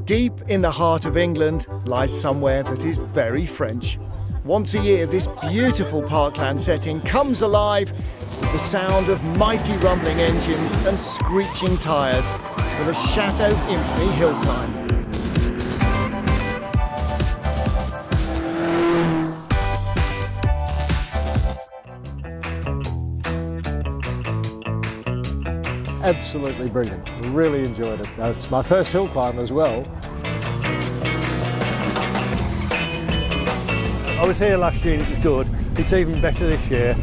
Deep in the heart of England lies somewhere that is very French. Once a year, this beautiful parkland setting comes alive with the sound of mighty rumbling engines and screeching tyres for the Chateau Impney hill climb. Absolutely brilliant. Really enjoyed it. It's my first hill climb as well. I was here last year and it was good. It's even better this year.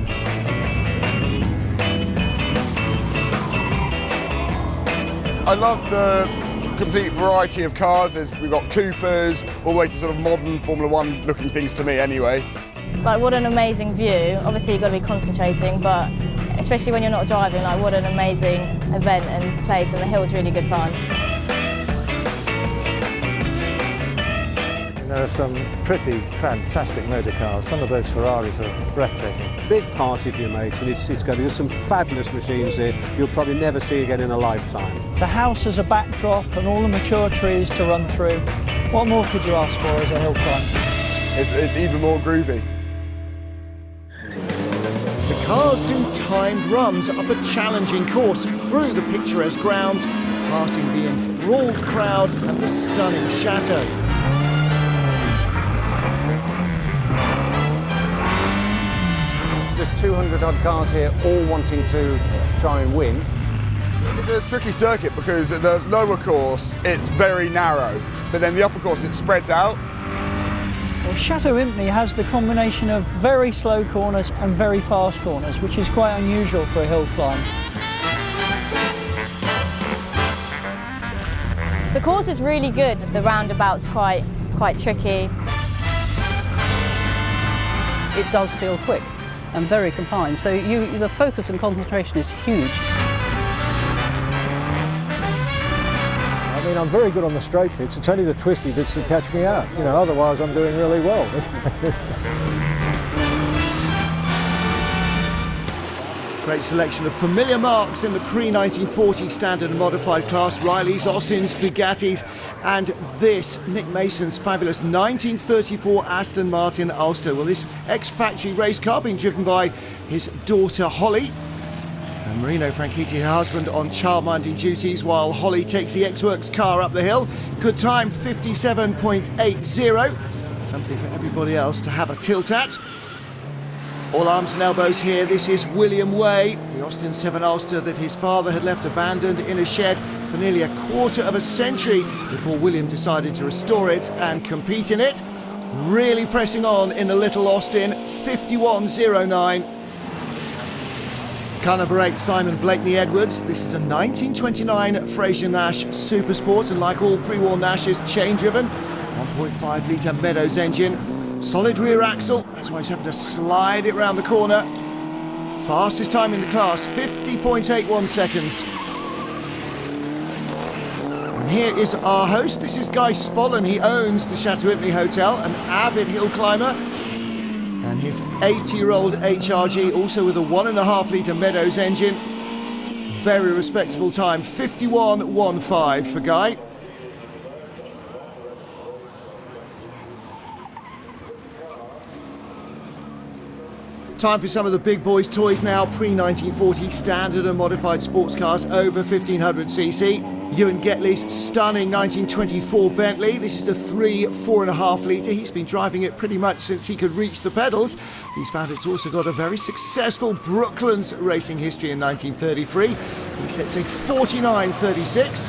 I love the complete variety of cars. We've got Coopers, all the way to sort of modern Formula One looking things to me anyway. Like, what an amazing view. Obviously you've got to be concentrating, but especially when you're not driving, like, what an amazing event and place, and the hill's really good fun. There are some pretty fantastic motor cars. Some of those Ferraris are breathtaking. Big party for your mates, and it's going to be some fabulous machines here you'll probably never see again in a lifetime. The house as a backdrop and all the mature trees to run through. What more could you ask for as a hill climb? It's even more groovy. The cars do timed runs up a challenging course through the picturesque grounds, passing the enthralled crowd and the stunning chateau. There's 200 odd cars here, all wanting to try and win. It's a tricky circuit because at the lower course it's very narrow, but then the upper course it spreads out. Well, Chateau Impney has the combination of very slow corners and very fast corners, which is quite unusual for a hill climb. The course is really good. The roundabout's quite tricky. It does feel quick and very confined, so the focus and concentration is huge. I mean, I'm very good on the straight bits. It's only the twisty bits that catch me out. You know, otherwise I'm doing really well. Great selection of familiar marks in the pre-1940 standard and modified class. Rileys, Austins, Bugattis, and this, Nick Mason's fabulous 1934 Aston Martin Ulster. Well, this ex-factory race car being driven by his daughter Holly. And Marino Franchitti, her husband, on childminding duties while Holly takes the X-Works car up the hill. Good time, 57.80. Something for everybody else to have a tilt at. All arms and elbows here. This is William Way, the Austin 7 Ulster that his father had left abandoned in a shed for nearly a quarter of a century before William decided to restore it and compete in it. Really pressing on in the little Austin, 51.09. Car number 8, Simon Blakeney Edwards. This is a 1929 Fraser Nash Supersport, and like all pre-war Nashes, chain-driven, 1.5 litre Meadows engine. Solid rear axle, that's why he's having to slide it round the corner. Fastest time in the class, 50.81 seconds. And here is our host. This is Guy Spollen. He owns the Chateau Impney Hotel, an avid hill climber. And his 80-year-old HRG, also with a 1.5 litre Meadows engine. Very respectable time, 51.15 for Guy. Time for some of the big boys' toys now. Pre-1940 standard and modified sports cars over 1500cc. Ewan Getley's stunning 1924 Bentley. This is the 4.5 litre. He's been driving it pretty much since he could reach the pedals. He's found it's also got a very successful Brooklands racing history in 1933. He sets a 49.36.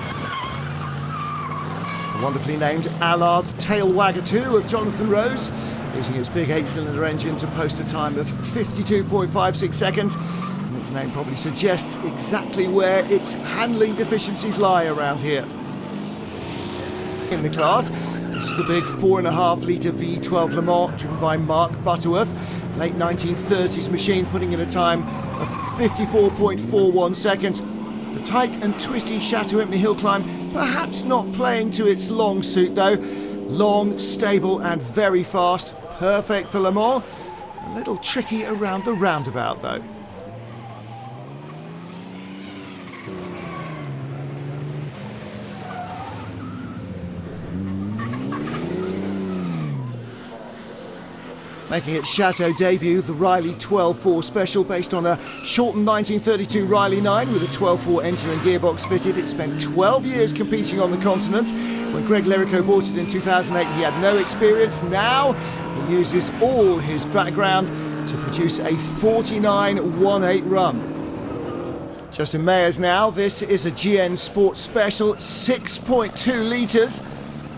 The wonderfully named Allard Tail Wagger 2 of Jonathan Rose, using its big 8-cylinder engine to post a time of 52.56 seconds. And its name probably suggests exactly where its handling deficiencies lie around here. In the class, this is the big 4.5 litre V12 Le Mans, driven by Mark Butterworth. Late 1930s machine, putting in a time of 54.41 seconds. The tight and twisty Chateau Impney hill climb, perhaps not playing to its long suit though. Long, stable and very fast. Perfect for Le Mans. A little tricky around the roundabout though. Making its Chateau debut, the Riley 12.4 Special, based on a shortened 1932 Riley 9 with a 12.4 engine and gearbox fitted. It spent 12 years competing on the continent. When Greg Lerico bought it in 2008, he had no experience. Now he uses all his background to produce a 49.18 run. Justin Mayers now. This is a GN Sport Special, 6.2 litres.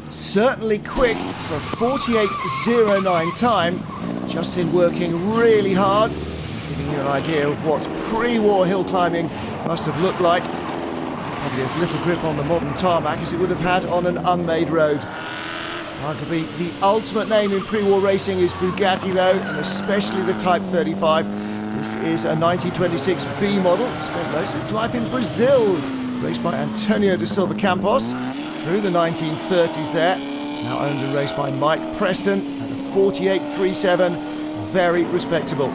Certainly quick for a 48.09 time. Justin working really hard, giving you an idea of what pre-war hill climbing must have looked like. Probably as little grip on the modern tarmac as it would have had on an unmade road. Arguably the ultimate name in pre-war racing is Bugatti though, and especially the Type 35. This is a 1926 B model, spent most of its life in Brazil, raced by Antonio da Silva Campos through the 1930s there. Now owned and raced by Mike Preston at a 48.37, very respectable.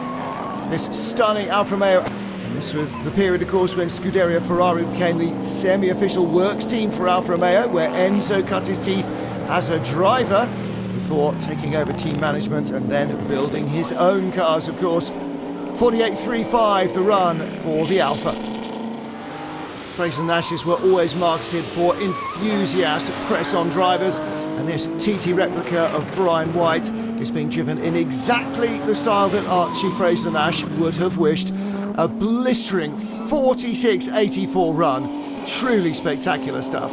This stunning Alfa Romeo, and this was the period of course when Scuderia Ferrari became the semi-official works team for Alfa Romeo, where Enzo cut his teeth as a driver before taking over team management and then building his own cars of course. 48.35 the run for the Alfa. Fraser Nash's were always marketed for enthusiast press-on drivers, and this TT replica of Brian White is being driven in exactly the style that Archie Fraser Nash would have wished. A blistering 46.84 run. Truly spectacular stuff.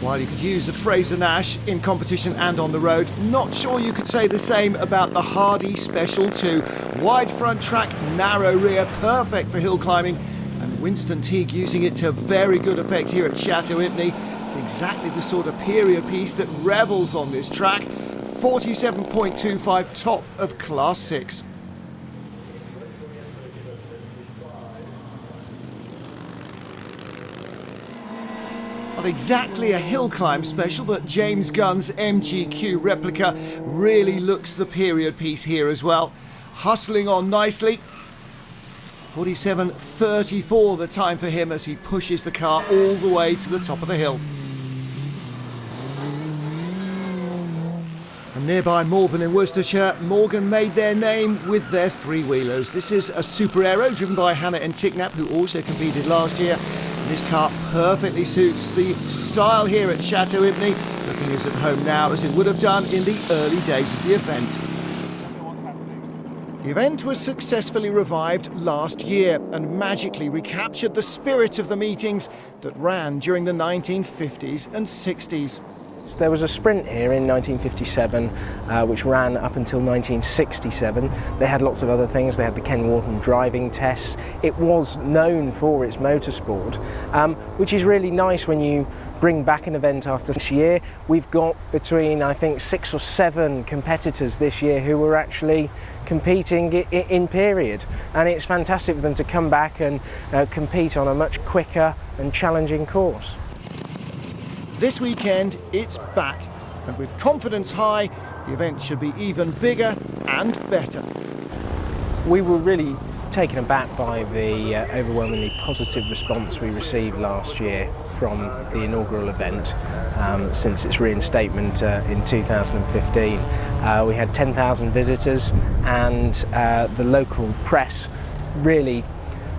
While you could use the Fraser Nash in competition and on the road, not sure you could say the same about the Hardy Special 2. Wide front track, narrow rear, perfect for hill climbing, and Winston Teague using it to very good effect here at Chateau Impney. It's exactly the sort of period piece that revels on this track. 47.25, top of Class 6. Not exactly a hill climb special, but James Gunn's MGQ replica really looks the period piece here as well. Hustling on nicely. 47.34 the time for him as he pushes the car all the way to the top of the hill. And nearby Morven in Worcestershire, Morgan made their name with their three-wheelers. This is a Super Aero driven by Hannah and Ticknap, who also competed last year. This car perfectly suits the style here at Chateau Impney, looking as at home now as it would have done in the early days of the event. The event was successfully revived last year and magically recaptured the spirit of the meetings that ran during the 1950s and 60s. So there was a sprint here in 1957 which ran up until 1967. They had lots of other things. They had the Ken Wharton driving tests. It was known for its motorsport, which is really nice when you bring back an event after this year. We've got between, I think, 6 or 7 competitors this year who were actually competing in period, and it's fantastic for them to come back and compete on a much quicker and challenging course. This weekend, it's back, and with confidence high, the event should be even bigger and better. We were really taken aback by the overwhelmingly positive response we received last year from the inaugural event since its reinstatement in 2015. We had 10,000 visitors, and the local press really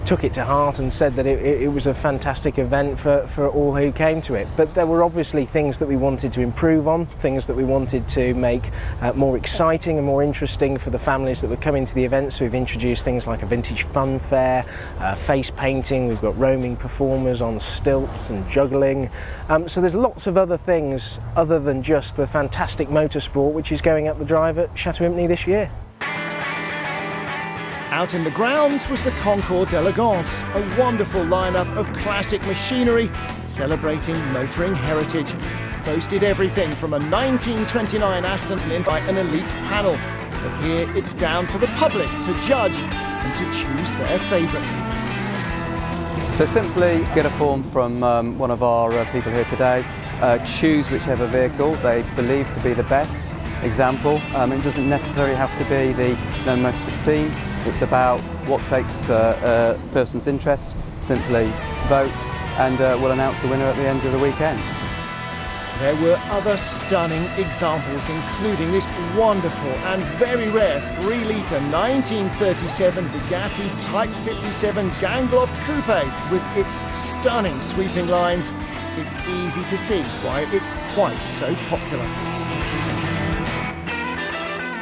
took it to heart and said that it was a fantastic event for all who came to it. But there were obviously things that we wanted to improve on, things that we wanted to make more exciting and more interesting for the families that were coming to the event. So we've introduced things like a vintage fun fair, face painting, we've got roaming performers on stilts and juggling. So there's lots of other things other than just the fantastic motorsport which is going up the drive at Chateau Impney this year. Out in the grounds was the Concours d'Elegance, a wonderful lineup of classic machinery celebrating motoring heritage. Boasted everything from a 1929 Aston by an elite panel. But here it's down to the public to judge and to choose their favourite. So simply get a form from one of our people here today, choose whichever vehicle they believe to be the best example. It doesn't necessarily have to be the known most pristine. It's about what takes a person's interest. Simply vote, and we'll announce the winner at the end of the weekend. There were other stunning examples, including this wonderful and very rare 3-litre 1937 Bugatti Type 57 Gangloff Coupe with its stunning sweeping lines. It's easy to see why it's quite so popular.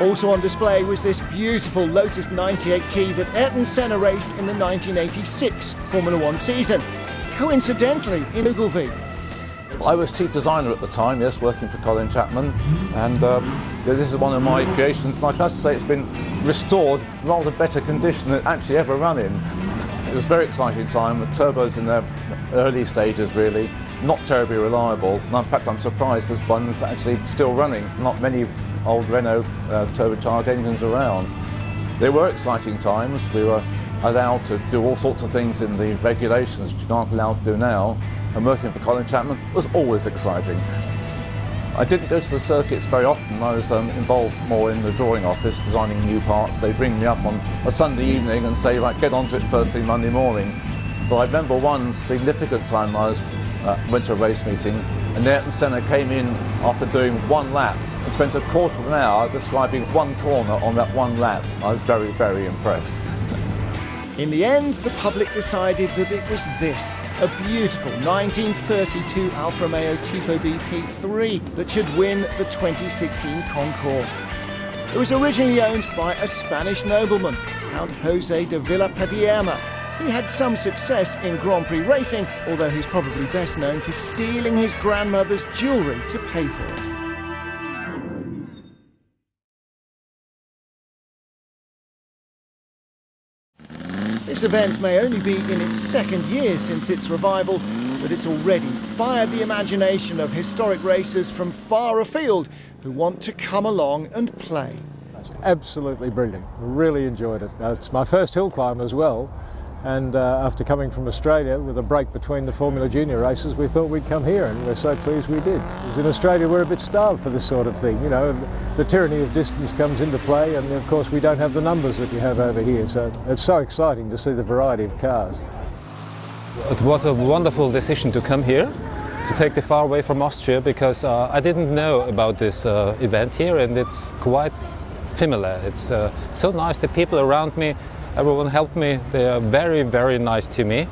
Also on display was this beautiful Lotus 98T that Ayrton Senna raced in the 1986 Formula One season, coincidentally in Ogilvy. I was chief designer at the time, yes, working for Colin Chapman, and this is one of my creations, and I can say it's been restored in rather better condition than it actually ever run in. It was a very exciting time, the turbos in their early stages really, not terribly reliable, and in fact I'm surprised there's one that's actually still running, not many old Renault turbocharged engines around. They were exciting times, we were allowed to do all sorts of things in the regulations which you're not allowed to do now. And working for Colin Chapman was always exciting. I didn't go to the circuits very often. I was involved more in the drawing office, designing new parts. They'd ring me up on a Sunday evening and say, right, get onto it first thing Monday morning. But I remember one significant time I went to a race meeting, and Ayrton Senna came in after doing one lap and spent a quarter of an hour describing one corner on that one lap. I was very, very impressed. In the end, the public decided that it was this, a beautiful 1932 Alfa Romeo Tipo BP3 that should win the 2016 Concours. It was originally owned by a Spanish nobleman, Count José de Villapadierna. He had some success in Grand Prix racing, although he's probably best known for stealing his grandmother's jewellery to pay for it. This event may only be in its second year since its revival, but it's already fired the imagination of historic racers from far afield who want to come along and play. It's absolutely brilliant. Really enjoyed it. It's my first hill climb as well, and after coming from Australia with a break between the Formula Junior races, we thought we'd come here, and we're so pleased we did. Because in Australia we're a bit starved for this sort of thing, you know. The tyranny of distance comes into play, and of course we don't have the numbers that you have over here, so it's so exciting to see the variety of cars. It was a wonderful decision to come here, to take the far away from Austria, because I didn't know about this event here, and it's quite familiar. It's so nice, the people around me, everyone helped me. They are very, very nice to me,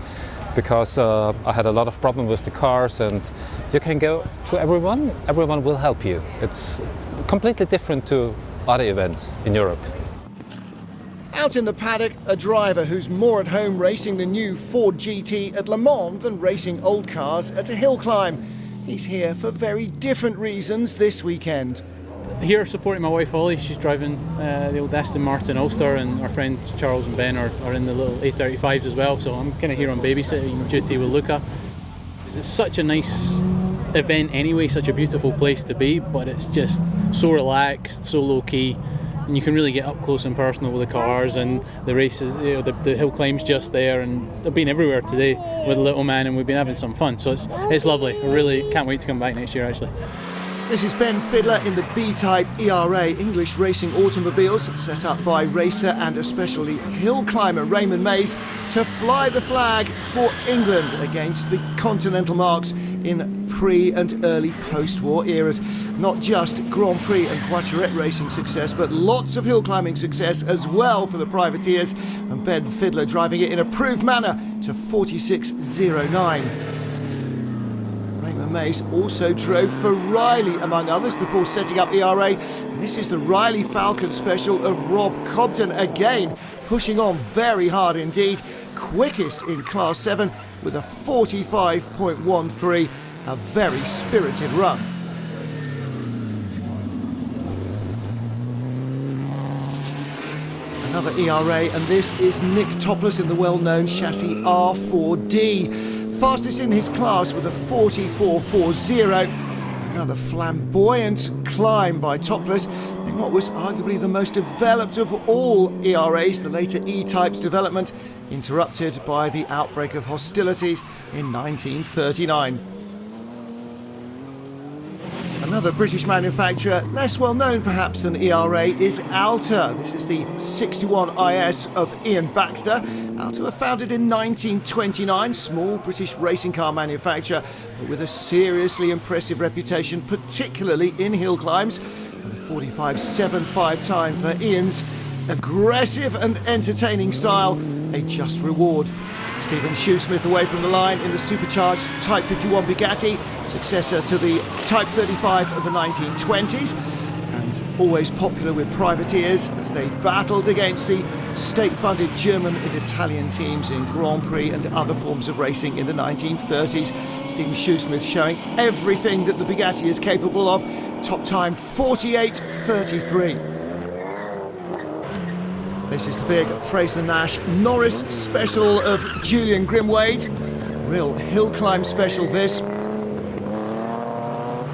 because I had a lot of problems with the cars, and you can go to everyone will help you. It's completely different to other events in Europe. Out in the paddock, a driver who's more at home racing the new Ford GT at Le Mans than racing old cars at a hill climb. He's here for very different reasons this weekend. Here supporting my wife Ollie, she's driving the old Aston Martin All-Star, and our friends Charles and Ben are in the little A35s as well, so I'm kind of here on babysitting duty with Luca. It's such a nice event anyway, such a beautiful place to be, but it's just so relaxed, so low-key, and you can really get up close and personal with the cars, and the races, you know, the hill climb's just there, and I've been everywhere today with the little man, and we've been having some fun, so it's lovely. I really can't wait to come back next year actually. This is Ben Fidler in the B-Type ERA English Racing Automobiles, set up by racer and especially hill climber Raymond Mays to fly the flag for England against the continental marques in pre- and early post-war eras. Not just Grand Prix and Voiturette racing success, but lots of hill climbing success as well for the privateers, and Ben Fidler driving it in approved manner to 46.09. Mace also drove for Riley, among others, before setting up ERA. And this is the Riley Falcon special of Rob Cobden, again pushing on very hard indeed. Quickest in Class 7 with a 45.13, a very spirited run. Another ERA, and this is Nick Topless in the well-known chassis R4D. Fastest in his class with a 44.40. Another flamboyant climb by Topless in what was arguably the most developed of all ERAs, the later E-Type's development, interrupted by the outbreak of hostilities in 1939. Another British manufacturer, less well known perhaps than ERA, is Alta. This is the 61 IS of Ian Baxter. Alta were founded in 1929, small British racing car manufacturer, but with a seriously impressive reputation, particularly in hill climbs. And a 45.75 time for Ian's aggressive and entertaining style, a just reward. Stephen Shoesmith away from the line in the supercharged Type 51 Bugatti, successor to the Type 35 of the 1920s, and always popular with privateers as they battled against the state-funded German and Italian teams in Grand Prix and other forms of racing in the 1930s. Stephen Shoesmith showing everything that the Bugatti is capable of. Top time 48.33. This is the big Fraser-Nash Norris special of Julian Grimwade. Real hill climb special this.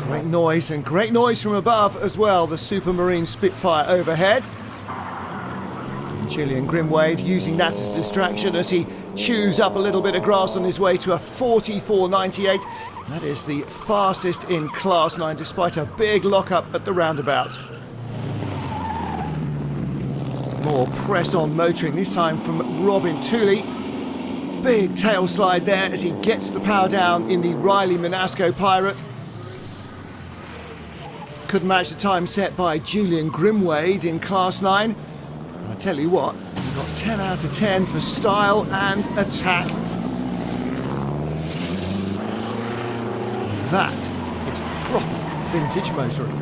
Great noise, and great noise from above as well. The Supermarine Spitfire overhead. And Julian Grimwade using that as a distraction as he chews up a little bit of grass on his way to a 44.98. That is the fastest in Class 9 despite a big lockup at the roundabout. More press-on motoring, this time from Robin Tooley. Big tail slide there as he gets the power down in the Riley Monasco Pirate. Couldn't match the time set by Julian Grimwade in Class 9. And I tell you what, we've got 10 out of 10 for style and attack. That is proper vintage motoring.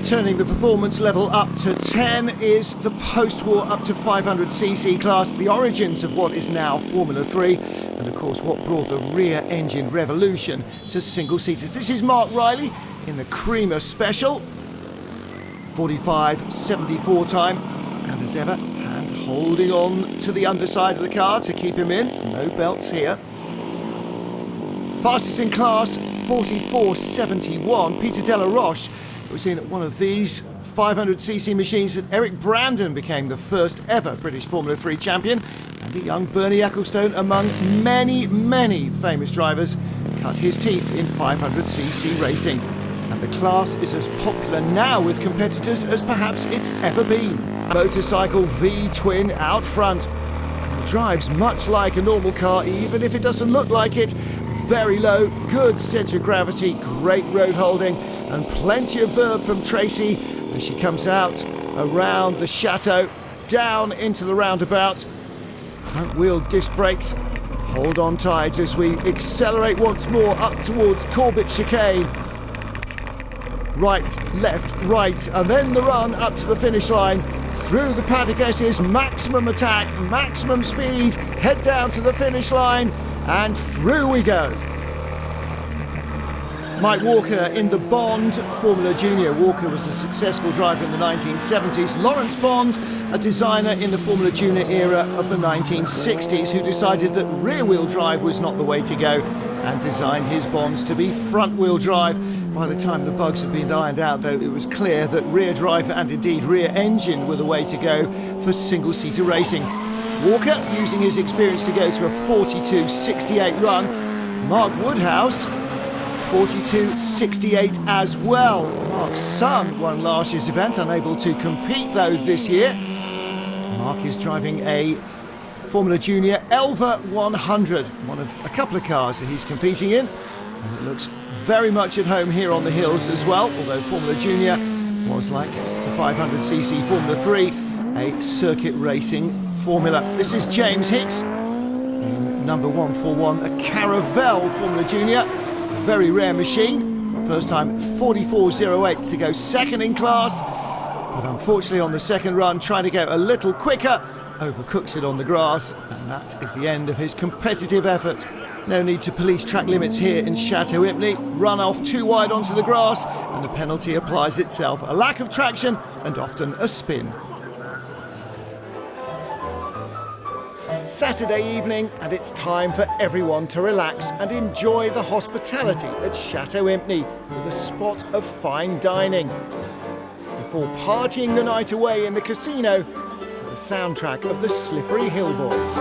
Turning the performance level up to 10 is the post-war up to 500cc class, the origins of what is now Formula 3, and of course what brought the rear engine revolution to single-seaters. This is Mark Riley in the Creamer Special, 45.74 time, and as ever, hand holding on to the underside of the car to keep him in, no belts here. Fastest in class, 44.71, Peter Delaroche was in one of these 500cc machines that Eric Brandon became the first ever British Formula 3 champion, and the young Bernie Ecclestone, among many, many famous drivers, cut his teeth in 500cc racing. And the class is as popular now with competitors as perhaps it's ever been. Motorcycle V-twin out front. It drives much like a normal car, even if it doesn't look like it. Very low, good centre of gravity, great road holding, and plenty of verve from Tracy as she comes out around the Chateau, down into the roundabout. Front wheel disc brakes, hold on tight as we accelerate once more up towards Corbett Chicane. Right, left, right, and then the run up to the finish line. Through the paddock S's, maximum attack, maximum speed, head down to the finish line, and through we go. Mike Walker in the Bond Formula Junior. Walker was a successful driver in the 1970s. Lawrence Bond, a designer in the Formula Junior era of the 1960s, who decided that rear-wheel drive was not the way to go and designed his Bonds to be front-wheel drive. By the time the bugs had been ironed out, though, it was clear that rear drive and indeed rear engine were the way to go for single-seater racing. Walker using his experience to go to a 42.68 run. Mark Woodhouse, 42.68 as well. Mark's son won last year's event, unable to compete though this year. Mark is driving a Formula Junior Elva 100, one of a couple of cars that he's competing in. And it looks very much at home here on the hills as well, although Formula Junior was like the 500cc Formula 3, a circuit racing formula. This is James Hicks in number 141, a Caravelle Formula Junior. Very rare machine. First time 44.08 to go second in class, but unfortunately on the second run trying to go a little quicker, overcooks it on the grass, and that is the end of his competitive effort. No need to police track limits here in Chateau Impney. Run off too wide onto the grass and the penalty applies itself. A lack of traction and often a spin. Saturday evening, and it's time for everyone to relax and enjoy the hospitality at Chateau Impney with a spot of fine dining, before partying the night away in the casino to the soundtrack of the Slippery Hill Boys.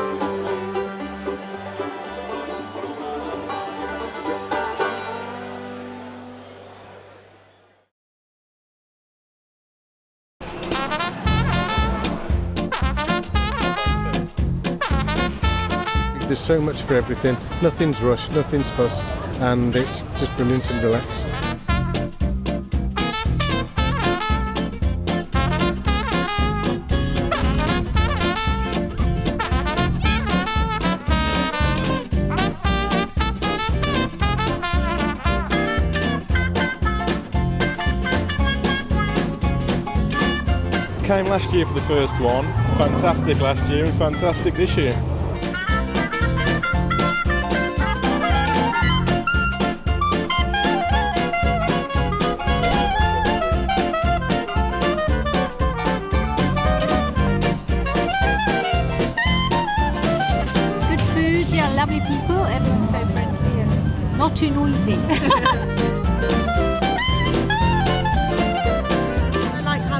There's so much for everything. Nothing's rushed, nothing's fussed, and it's just brilliant and relaxed. Came last year for the first one. Fantastic last year and fantastic this year. Good food, yeah, lovely people, everyone's so friendly and not too noisy.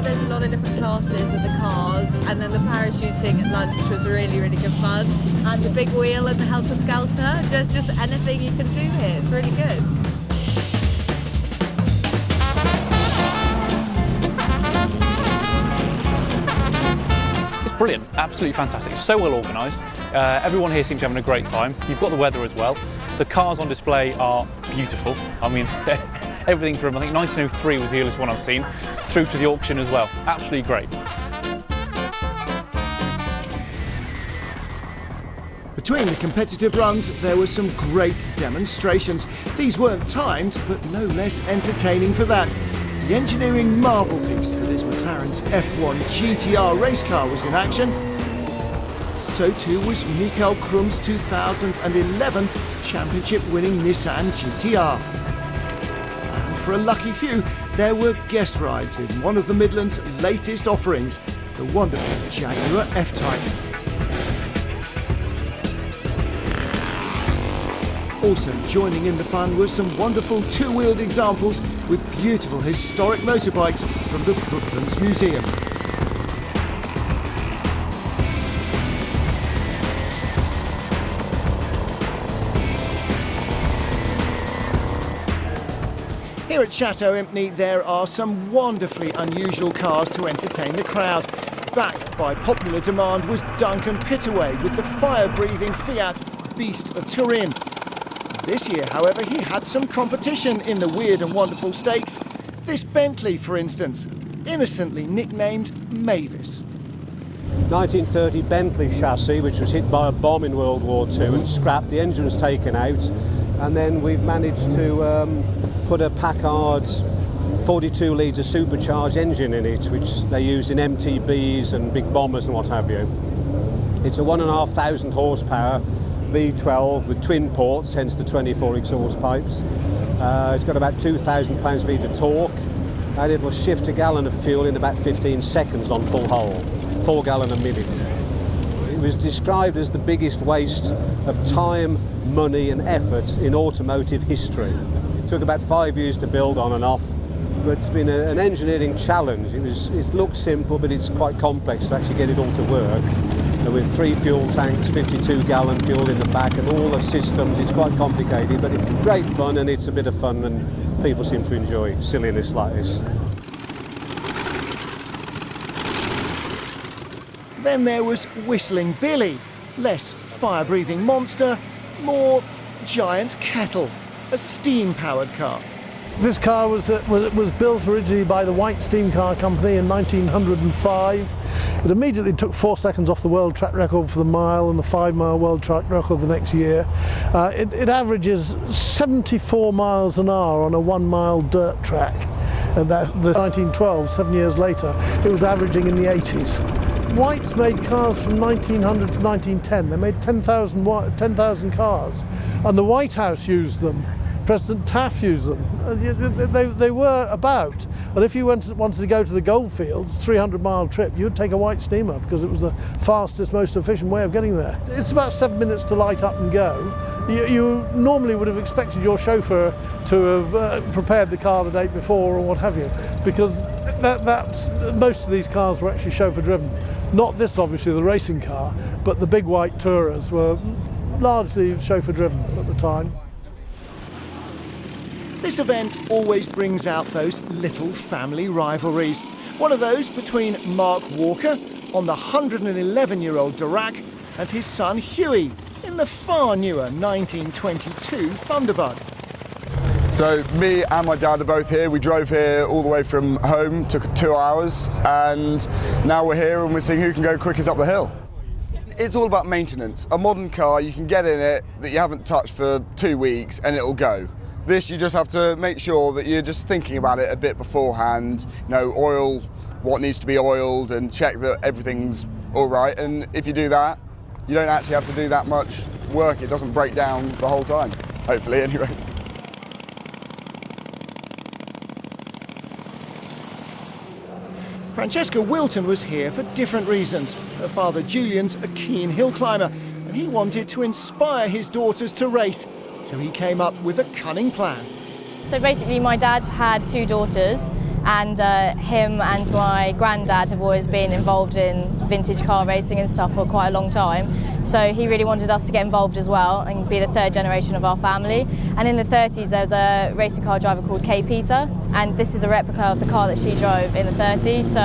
There's a lot of different classes of the cars, and then the parachuting at lunch was really, really good fun. And the big wheel and the helter-skelter, there's just anything you can do here, it's really good. It's brilliant, absolutely fantastic, so well organised. Everyone here seems to be having a great time. You've got the weather as well. The cars on display are beautiful. I mean, everything from, I think 1903 was the earliest one I've seen, through to the auction as well. Absolutely great. Between the competitive runs, there were some great demonstrations. These weren't timed, but no less entertaining for that. The engineering marvel piece for this McLaren's F1 GTR race car was in action. So too was Michael Krum's 2011 championship-winning Nissan GTR. And for a lucky few, there were guest rides in one of the Midland's latest offerings, the wonderful Jaguar F-Type. Also joining in the fun were some wonderful two-wheeled examples with beautiful historic motorbikes from the Brooklands Museum. Here at Chateau Impney, there are some wonderfully unusual cars to entertain the crowd. Backed by popular demand was Duncan Pittaway with the fire-breathing Fiat Beast of Turin. This year, however, he had some competition in the weird and wonderful stakes. This Bentley, for instance, innocently nicknamed Mavis. 1930 Bentley chassis, which was hit by a bomb in World War II and scrapped. The engine was taken out, and then we've managed to put a Packard 42-litre supercharged engine in it, which they used in MTBs and big bombers and what have you. It's a 1,500 horsepower V12 with twin ports, hence the 24 exhaust pipes. It's got about 2,000 pounds-feet of torque, and it'll shift a gallon of fuel in about 15 seconds on full hull, 4 gallon a minute. It was described as the biggest waste of time, money and effort in automotive history. It took about 5 years to build on and off, but it's been an engineering challenge. It looks simple, but it's quite complex to actually get it all to work. With 3 fuel tanks, 52 gallon fuel in the back and all the systems, it's quite complicated, but it's great fun, and it's a bit of fun, and people seem to enjoy silliness like this. Then there was Whistling Billy, less fire-breathing monster, more giant kettle, a steam-powered car. This car was built originally by the White Steam Car Company in 1905. It immediately took 4 seconds off the world track record for the mile and the 5-mile world track record the next year. It averages 74 miles an hour on a 1-mile dirt track. And the 1912, 7 years later, it was averaging in the 80s. White's made cars from 1900 to 1910. They made 10,000 cars, and the White House used them. President Taft used them. They were about, and if you wanted to go to the goldfields, 300-mile trip, you'd take a White steamer because it was the fastest, most efficient way of getting there. It's about 7 minutes to light up and go. You normally would have expected your chauffeur to have prepared the car the day before or what have you, because most of these cars were actually chauffeur-driven. Not this, obviously, the racing car, but the big white Tourers were largely chauffeur-driven at the time. This event always brings out those little family rivalries. One of those between Mark Walker on the 111-year-old Dirac and his son Huey in the far newer 1922 Thunderbird. So me and my dad are both here. We drove here all the way from home, took 2 hours, and now we're here and we're seeing who can go quickest up the hill. It's all about maintenance. A modern car, you can get in it that you haven't touched for 2 weeks and it'll go. This, you just have to make sure that you're just thinking about it a bit beforehand, you know, oil what needs to be oiled and check that everything's all right. And if you do that, you don't actually have to do that much work. It doesn't break down the whole time, hopefully anyway. Francesca Wilton was here for different reasons. Her father Julian's a keen hill climber and he wanted to inspire his daughters to race, so he came up with a cunning plan. So basically my dad had 2 daughters and him and my granddad have always been involved in vintage car racing and stuff for quite a long time. So he really wanted us to get involved as well and be the 3rd generation of our family. And in the 30s there was a racing car driver called Kay Peter, and this is a replica of the car that she drove in the 30s. So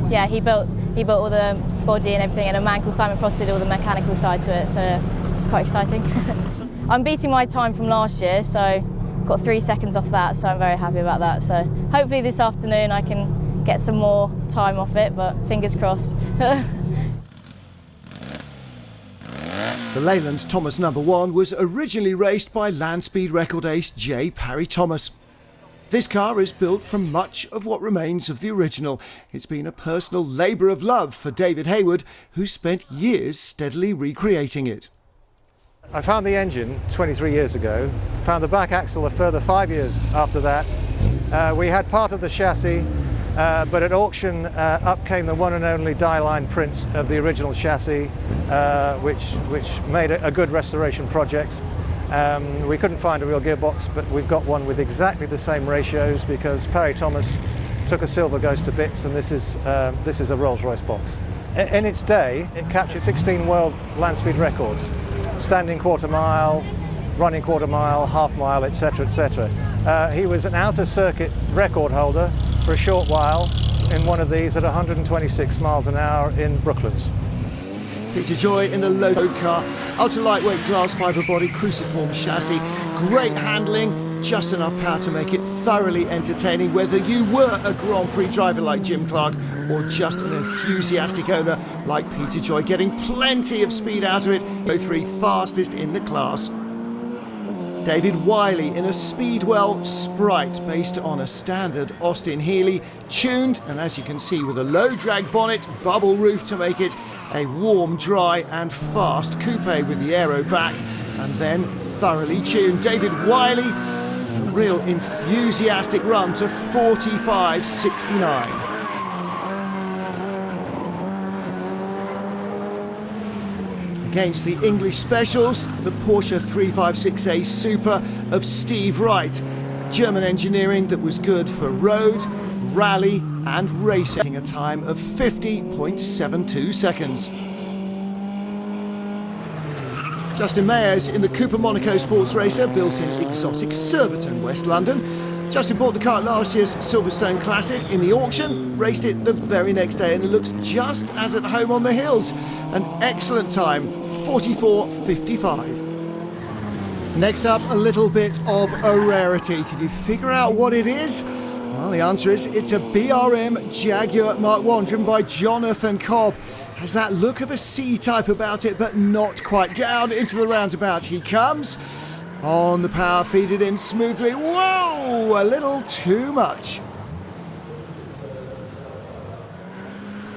yeah, he built all the body and everything, and a man called Simon Frost did all the mechanical side to it, so it's quite exciting. I'm beating my time from last year, so got 3 seconds off that, so I'm very happy about that. So hopefully this afternoon I can get some more time off it, but fingers crossed. The Leyland Thomas #1 was originally raced by land speed record ace J. Parry Thomas. This car is built from much of what remains of the original. It's been a personal labour of love for David Hayward, who spent years steadily recreating it. I found the engine 23 years ago, found the back axle a further 5 years after that. We had part of the chassis, but at auction up came the one and only die-line prints of the original chassis, which made a good restoration project. We couldn't find a real gearbox, but we've got one with exactly the same ratios because Parry Thomas took a Silver Ghost to bits, and this is a Rolls-Royce box. In its day, it captured 16 world land speed records. Standing quarter mile, running quarter mile, half mile, etc., etc. He was an outer circuit record holder for a short while in one of these at 126 miles an hour in Brooklands. Peter Joy in the low car, ultra lightweight glass fibre body cruciform chassis, great handling, just enough power to make it thoroughly entertaining whether you were a Grand Prix driver like Jim Clark or just an enthusiastic owner like Peter Joy, getting plenty of speed out of it, both 3 fastest in the class. David Wiley in a Speedwell Sprite based on a standard Austin Healey, tuned, and as you can see with a low drag bonnet, bubble roof to make it a warm, dry and fast coupe with the aero back, and then thoroughly tuned. David Wiley, a real enthusiastic run to 45.69. Against the English specials, the Porsche 356A Super of Steve Wright. German engineering that was good for road, rally and racing, a time of 50.72 seconds. Justin Mayers in the Cooper Monaco Sports Racer, built in exotic Surbiton, West London. Justin bought the car at last year's Silverstone Classic in the auction, raced it the very next day, and it looks just as at home on the hills. An excellent time, 44.55. Next up, a little bit of a rarity. Can you figure out what it is? Well, the answer is it's a BRM Jaguar Mark I driven by Jonathan Cobb. Has that look of a C-type about it, but not quite. Down into the roundabout he comes. On the power, feed it in smoothly. Whoa, a little too much.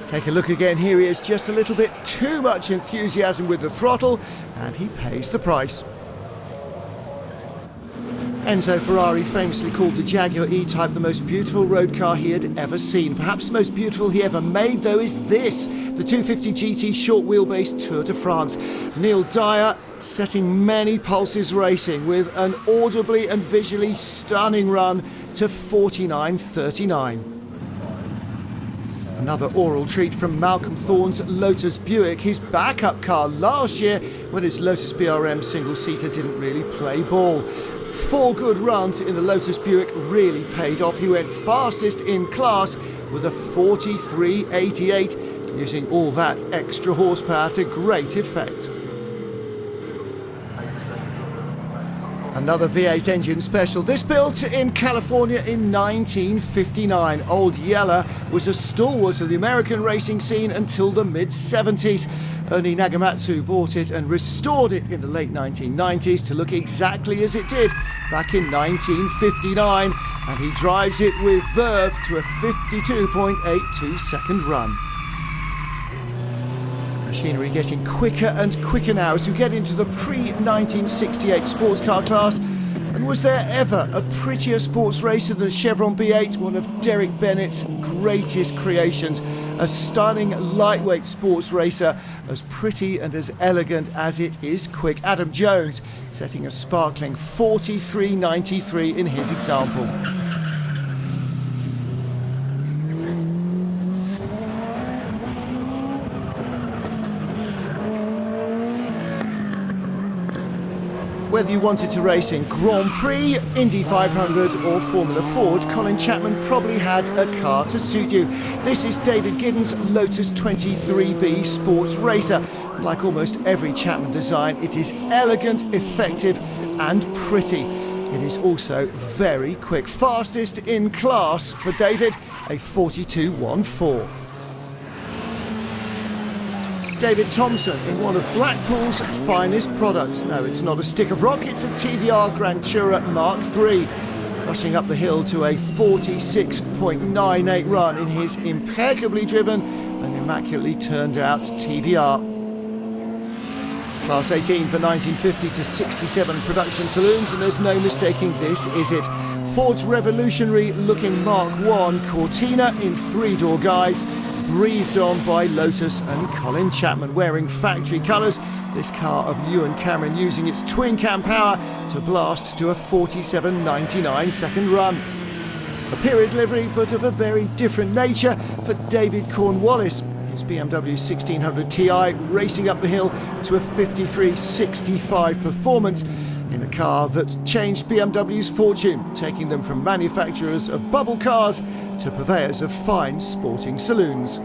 Take a look again, here he is, just a little bit too much enthusiasm with the throttle, and he pays the price. Enzo Ferrari famously called the Jaguar E-Type the most beautiful road car he had ever seen. Perhaps the most beautiful he ever made, though, is this, the 250 GT short wheelbase Tour de France. Neil Dyer setting many pulses racing with an audibly and visually stunning run to 49.39. Another oral treat from Malcolm Thorne's Lotus Buick, his backup car last year when his Lotus BRM single-seater didn't really play ball. 4 good runs in the Lotus Buick really paid off. He went fastest in class with a 43.88, using all that extra horsepower to great effect. Another V8 engine special. This built in California in 1959. Old Yeller was a stalwart of the American racing scene until the mid-70s. Ernie Nagamatsu bought it and restored it in the late 1990s to look exactly as it did back in 1959. And he drives it with verve to a 52.82 second run. Machinery getting quicker and quicker now as you get into the pre-1968 sports car class. And was there ever a prettier sports racer than a Chevron B8, one of Derek Bennett's greatest creations? A stunning lightweight sports racer, as pretty and as elegant as it is quick. Adam Jones setting a sparkling 43.93 in his example. Whether you wanted to race in Grand Prix, Indy 500 or Formula Ford, Colin Chapman probably had a car to suit you. This is David Giddens' Lotus 23B Sports Racer. Like almost every Chapman design, it is elegant, effective and pretty. It is also very quick. Fastest in class for David, a 42.14. David Thompson in one of Blackpool's finest products. No, it's not a stick of rock, it's a TVR Grantura Mark III. Rushing up the hill to a 46.98 run in his impeccably driven and immaculately turned out TVR. Class 18 for 1950 to 67 production saloons, and there's no mistaking this, is it? Ford's revolutionary looking Mark I Cortina in three-door guise, breathed on by Lotus and Colin Chapman, wearing factory colours. This car of Ewan Cameron using its twin cam power to blast to a 47.99 second run. A period livery, but of a very different nature for David Cornwallis. His BMW 1600 Ti racing up the hill to a 53.65 performance in a car that changed BMW's fortune, taking them from manufacturers of bubble cars to purveyors of fine sporting saloons.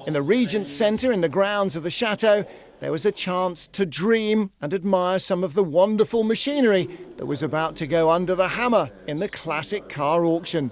In the Regent Centre in the grounds of the Chateau, there was a chance to dream and admire some of the wonderful machinery that was about to go under the hammer in the classic car auction.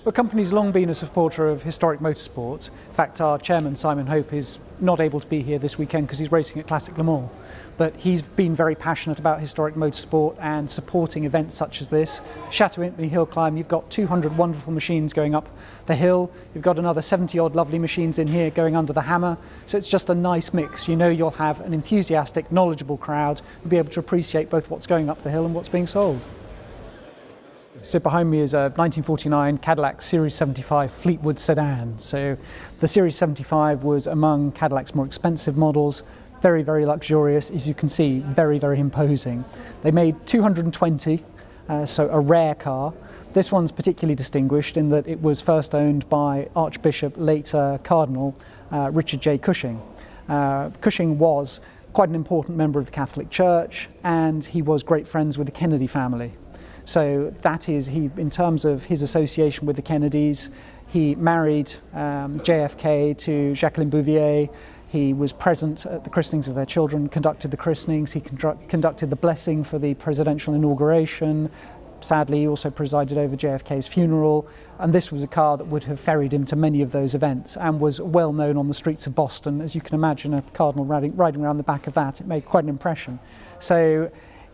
The company's long been a supporter of historic motorsport. In fact, our chairman, Simon Hope, is not able to be here this weekend because he's racing at Classic Le Mans. But he's been very passionate about historic motorsport and supporting events such as this. Chateau Impney HILLCLIMB, you've got 200 wonderful machines going up the hill. You've got another 70-odd lovely machines in here going under the hammer. So it's just a nice mix. You know you'll have an enthusiastic, knowledgeable crowd who'll be able to appreciate both what's going up the hill and what's being sold. So behind me is a 1949 Cadillac Series 75 Fleetwood sedan. So the Series 75 was among Cadillac's more expensive models, very, very luxurious, as you can see, very, very imposing. They made 220, so a rare car. This one's particularly distinguished in that it was first owned by Archbishop, later Cardinal, Richard J. Cushing. Cushing was quite an important member of the Catholic Church, and he was great friends with the Kennedy family. So that is, in terms of his association with the Kennedys, he married JFK to Jacqueline Bouvier. He was present at the christenings of their children, conducted the christenings, he conducted the blessing for the presidential inauguration. Sadly, he also presided over JFK's funeral, and this was a car that would have ferried him to many of those events and was well known on the streets of Boston. As you can imagine, a cardinal riding around the back of that, it made quite an impression. So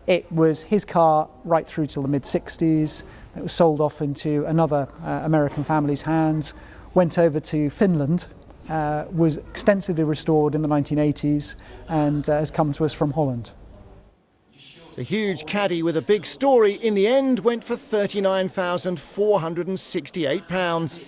it was his car right through till the mid-60s. It was sold off into another American family's hands, went over to Finland, was extensively restored in the 1980s, and has come to us from Holland. The huge caddy with a big story in the end went for £39,468.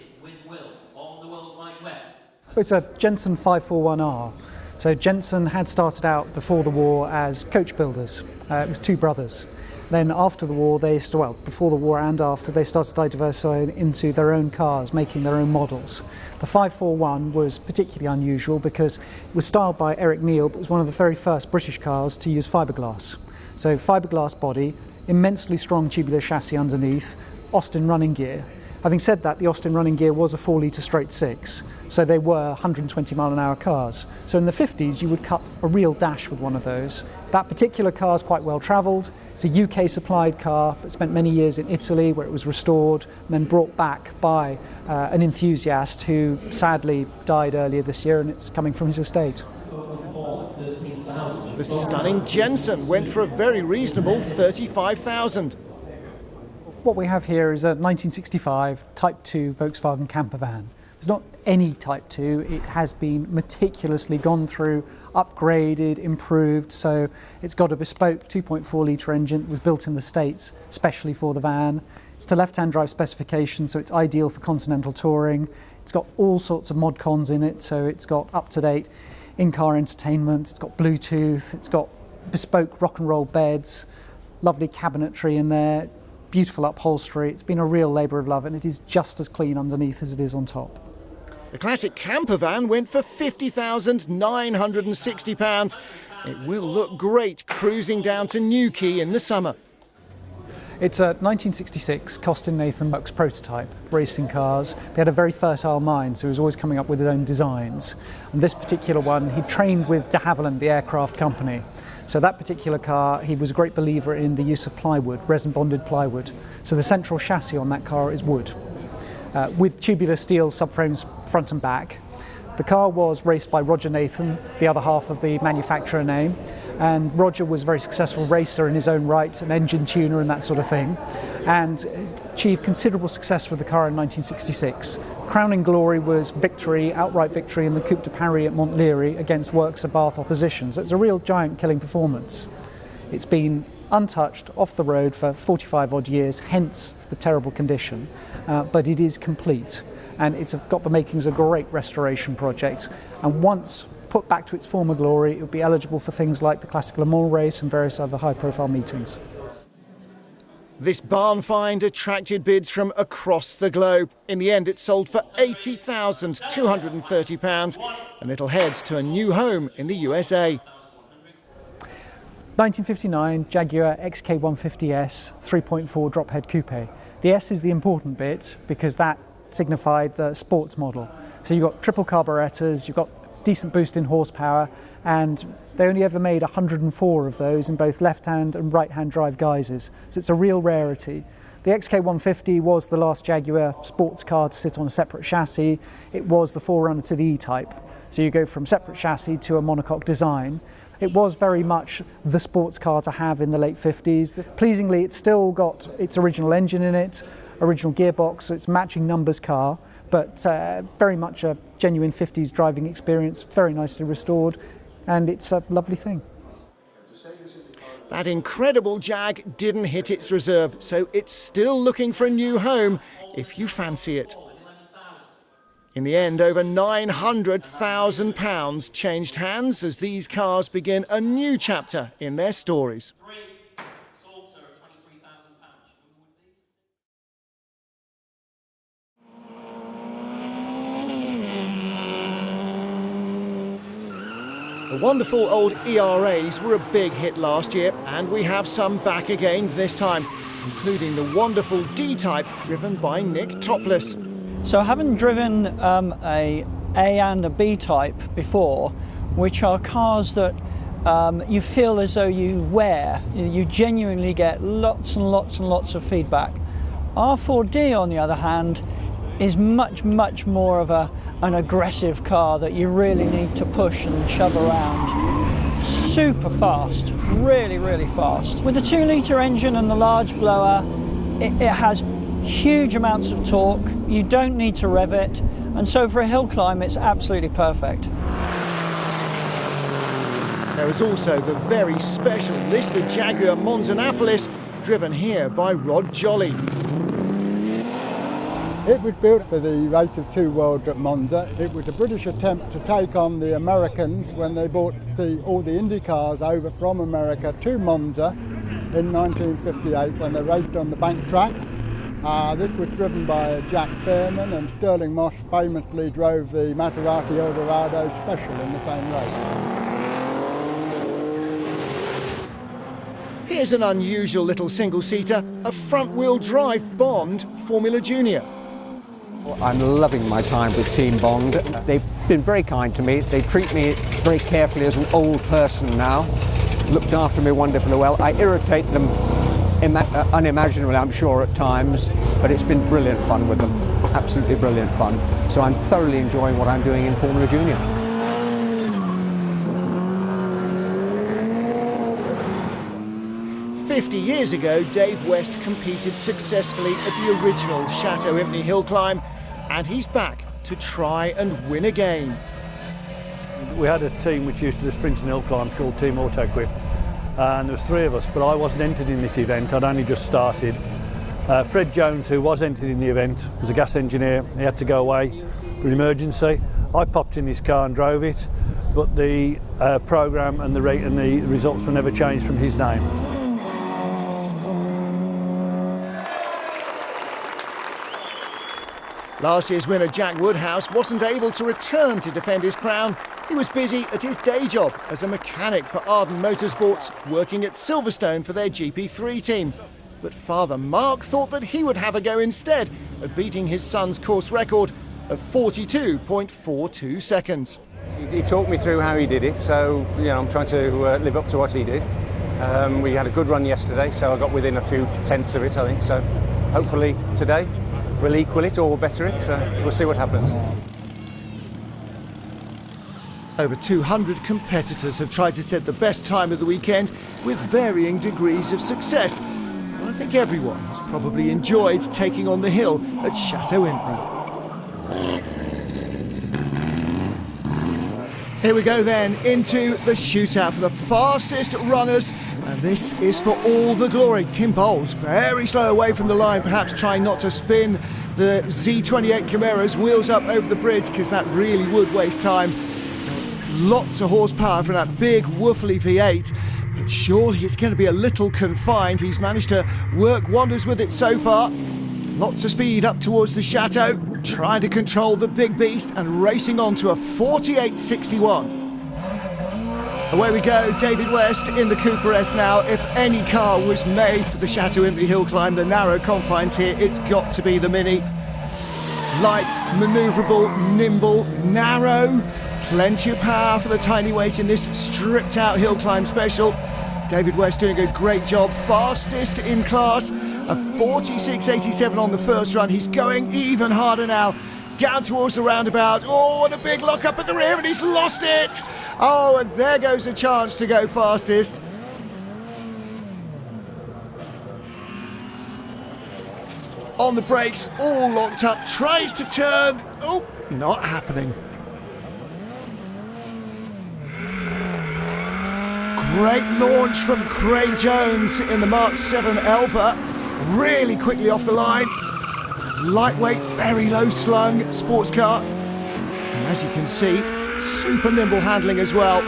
It's a Jensen 541R. So Jensen had started out before the war as coach builders. It was two brothers. Then after the war, before the war and after, they started diversifying into their own cars, making their own models. The 541 was particularly unusual because it was styled by Eric Neal, but was one of the very first British cars to use fiberglass. So fiberglass body, immensely strong tubular chassis underneath, Austin running gear, Having said that, the Austin running gear was a 4-litre straight 6, so they were 120 mile an hour cars. So in the 50s you would cut a real dash with one of those. That particular car is quite well travelled. It's a UK supplied car, but spent many years in Italy where it was restored and then brought back by an enthusiast who sadly died earlier this year, and it's coming from his estate. The stunning Jensen went for a very reasonable 35,000. What we have here is a 1965 Type 2 Volkswagen camper van. It's not any Type 2, it has been meticulously gone through, upgraded, improved, so it's got a bespoke 2.4 litre engine that was built in the States, especially for the van. It's to left-hand drive specification, so it's ideal for continental touring. It's got all sorts of mod cons in it, so it's got up-to-date in-car entertainment, it's got Bluetooth, it's got bespoke rock and roll beds, lovely cabinetry in there, beautiful upholstery. It's been a real labour of love, and it is just as clean underneath as it is on top. The classic camper van went for £50,960. It will look great cruising down to Newquay in the summer. It's a 1966 Costin Nathan Works prototype, racing cars. He had a very fertile mind, so he was always coming up with his own designs. And this particular one, he trained with de Havilland, the aircraft company. So that particular car, he was a great believer in the use of plywood, resin-bonded plywood. So the central chassis on that car is wood, with tubular steel subframes front and back. The car was raced by Roger Nathan, the other half of the manufacturer name, and Roger was a very successful racer in his own right, an engine tuner and that sort of thing, and achieved considerable success with the car in 1966. Crowning glory was victory, outright victory in the Coupe de Paris at Montlhéry against Works of Bath opposition. So it's a real giant killing performance. It's been untouched off the road for 45 odd years, hence the terrible condition, but it is complete. And it's got the makings of a great restoration project. And once put back to its former glory, it will be eligible for things like the Classic Le Mans race and various other high-profile meetings. This barn find attracted bids from across the globe. In the end, it sold for £80,230, and it'll head to a new home in the USA. 1959 Jaguar XK150S 3.4 drop head coupe. The S is the important bit because that signified the sports model. So you've got triple carburetors, you've got decent boost in horsepower, and they only ever made 104 of those in both left-hand and right-hand drive guises. So it's a real rarity. The XK150 was the last Jaguar sports car to sit on a separate chassis. It was the forerunner to the E-Type. So you go from separate chassis to a monocoque design. It was very much the sports car to have in the late 50s. Pleasingly, it's still got its original engine in it, original gearbox, so it's matching numbers car, but very much a genuine 50s driving experience, very nicely restored, and it's a lovely thing. That incredible Jag didn't hit its reserve, so it's still looking for a new home if you fancy it. In the end, over £900,000 changed hands as these cars begin a new chapter in their stories. The wonderful old ERAs were a big hit last year, and we have some back again this time, including the wonderful D-Type driven by Nick Topless. So having driven a and a B-Type before, which are cars that you feel as though you wear, you genuinely get lots and lots and lots of feedback. R4D, on the other hand, is much more of an aggressive car that you really need to push and shove around. Super fast, really fast. With the 2-litre engine and the large blower, it has huge amounts of torque. You don't need to rev it, and so for a hill climb it's absolutely perfect. There is also the very special listed Jaguar Monzanapolis, driven here by Rod Jolly. It was built for the Race of Two Worlds at Monza. It was a British attempt to take on the Americans when they brought all the Indy cars over from America to Monza in 1958 when they raced on the bank track. This was driven by Jack Fairman, and Sterling Moss famously drove the Maserati Eldorado Special in the same race. Here's an unusual little single-seater, a front-wheel drive Bond Formula Junior. I'm loving my time with Team Bond. They've been very kind to me. They treat me very carefully as an old person now. Looked after me wonderfully well. I irritate them unimaginably, I'm sure, at times, but it's been brilliant fun with them. Absolutely brilliant fun. So I'm thoroughly enjoying what I'm doing in Formula Junior. Years ago, Dave West competed successfully at the original Chateau Impney hill climb, and he's back to try and win again. We had a team which used to do sprinting hill climbs called Team Autoquip, and there was 3 of us, but I wasn't entered in this event. I'd only just started. Fred Jones, who was entered in the event, was a gas engineer. He had to go away for emergency. I popped in his car and drove it, but the programme and the results were never changed from his name. Last year's winner Jack Woodhouse wasn't able to return to defend his crown. He was busy at his day job as a mechanic for Arden Motorsports, working at Silverstone for their GP3 team. But father Mark thought that he would have a go instead at beating his son's course record of 42.42 seconds. He talked me through how he did it, so I'm trying to live up to what he did. We had a good run yesterday, so I got within a few tenths of it, I think. So hopefully today we'll equal it or better it, so we'll see what happens. Over 200 competitors have tried to set the best time of the weekend with varying degrees of success. And I think everyone has probably enjoyed taking on the hill at Chateau Impney. Here we go then into the shootout for the fastest runners, and this is for all the glory. Tim Bowles very slow away from the line, perhaps trying not to spin the Z28 Chimera's wheels up over the bridge, because that really would waste time. Lots of horsepower from that big woofly V8, but surely it's going to be a little confined. He's managed to work wonders with it so far. Lots of speed up towards the Chateau, trying to control the big beast and racing on to a 48.61. Away we go, David West in the Cooper S now. If any car was made for the Chateau Impney hill climb, the narrow confines here, it's got to be the Mini. Light, manoeuvrable, nimble, narrow, plenty of power for the tiny weight in this stripped out hill climb special. David West doing a great job, fastest in class, a 46.87 on the first run. He's going even harder now, down towards the roundabout. Oh, and a big lock up at the rear, and he's lost it. Oh, and there goes a chance to go fastest. On the brakes, all locked up, tries to turn. Oh, not happening. Great launch from Craig Jones in the Mark 7 Elva. Really quickly off the line. Lightweight, very low slung sports car. And as you can see, super nimble handling as well.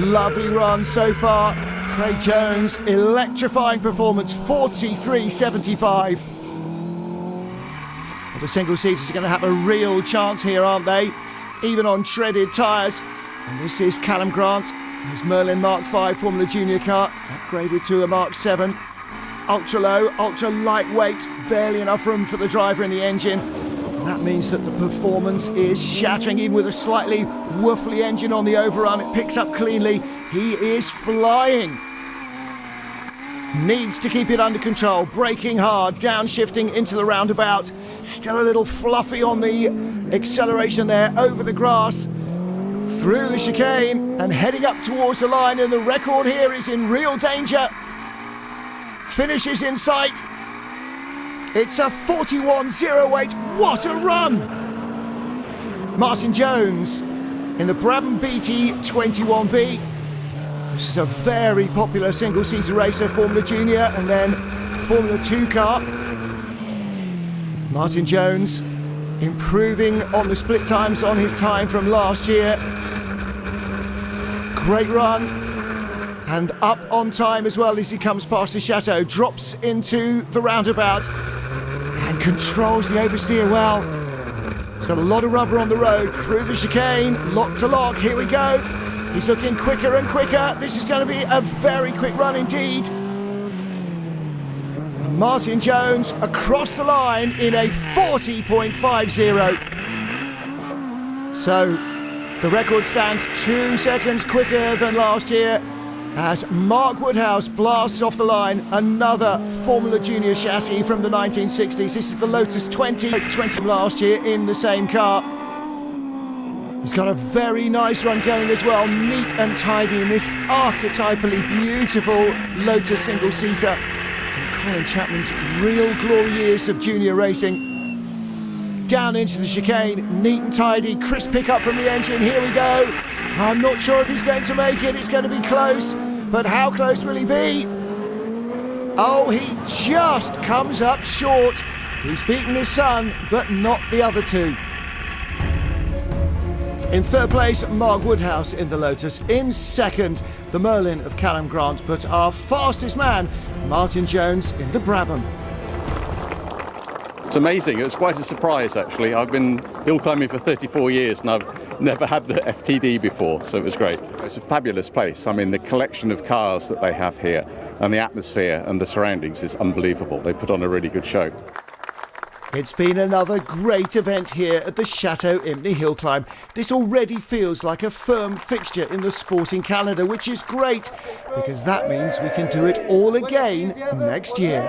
Lovely run so far. Craig Jones, electrifying performance, 43.75. Well, the single seaters are going to have a real chance here, aren't they? Even on treaded tyres. And this is Callum Grant. His Merlin Mark 5 Formula Junior car, upgraded to a Mark 7. Ultra low, ultra lightweight, barely enough room for the driver in the engine. And that means that the performance is shattering, even with a slightly woofly engine on the overrun. It picks up cleanly. He is flying. Needs to keep it under control, braking hard, downshifting into the roundabout. Still a little fluffy on the acceleration there, over the grass. Through the chicane and heading up towards the line, and the record here is in real danger. Finishes in sight. It's a 41.08. What a run! Martin Jones in the Brabham BT 21B. This is a very popular single-seater racer, Formula Junior and then Formula 2 car. Martin Jones improving on the split times on his time from last year. Great run, and up on time as well as he comes past the Chateau, drops into the roundabout and controls the oversteer well. He's got a lot of rubber on the road, through the chicane, lock to lock, here we go. He's looking quicker and quicker. This is going to be a very quick run indeed. Martin Jones across the line in a 40.50. So the record stands 2 seconds quicker than last year as Mark Woodhouse blasts off the line another Formula Junior chassis from the 1960s. This is the Lotus 20 last year in the same car. He's got a very nice run going as well, neat and tidy in this archetypally beautiful Lotus single-seater from Colin Chapman's real glory years of junior racing. Down into the chicane, neat and tidy, crisp pickup from the engine, here we go. I'm not sure if he's going to make it, it's going to be close, but how close will he be? Oh, he just comes up short. He's beaten his son, but not the other two. In third place, Mark Woodhouse in the Lotus. In second, the Merlin of Callum Grant, but our fastest man, Martin Jones in the Brabham. It's amazing. It was quite a surprise, actually. I've been hill climbing for 34 years and I've never had the FTD before, so it was great. It's a fabulous place. I mean, the collection of cars that they have here and the atmosphere and the surroundings is unbelievable. They put on a really good show. It's been another great event here at the Chateau Impney Hill Climb. This already feels like a firm fixture in the sporting calendar, which is great because that means we can do it all again next year.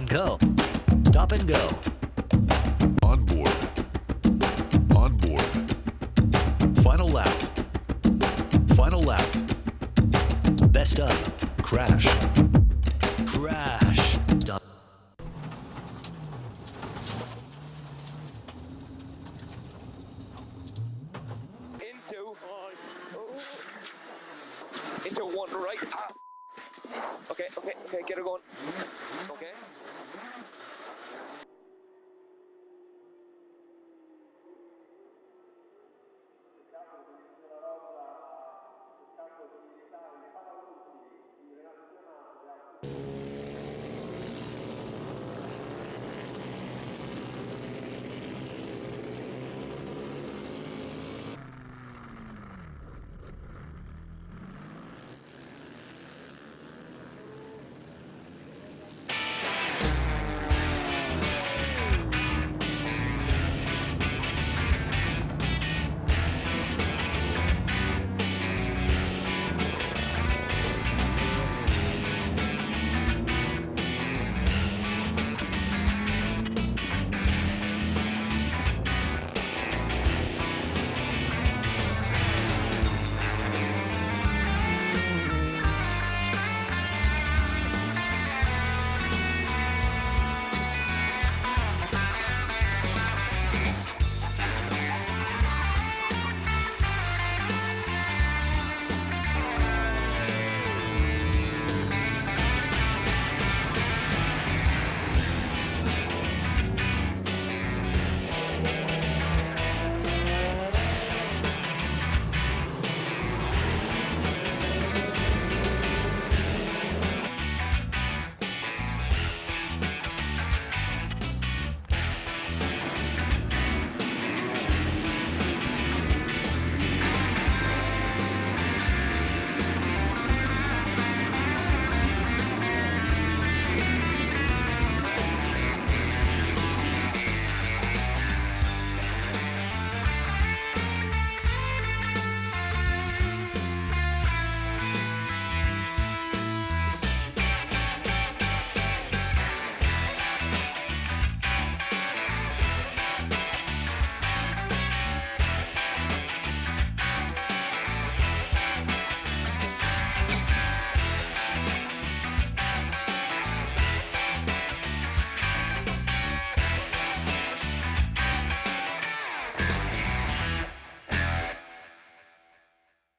Go. Stop and go. On board. On board. Final lap. Final lap. Best of. Crash.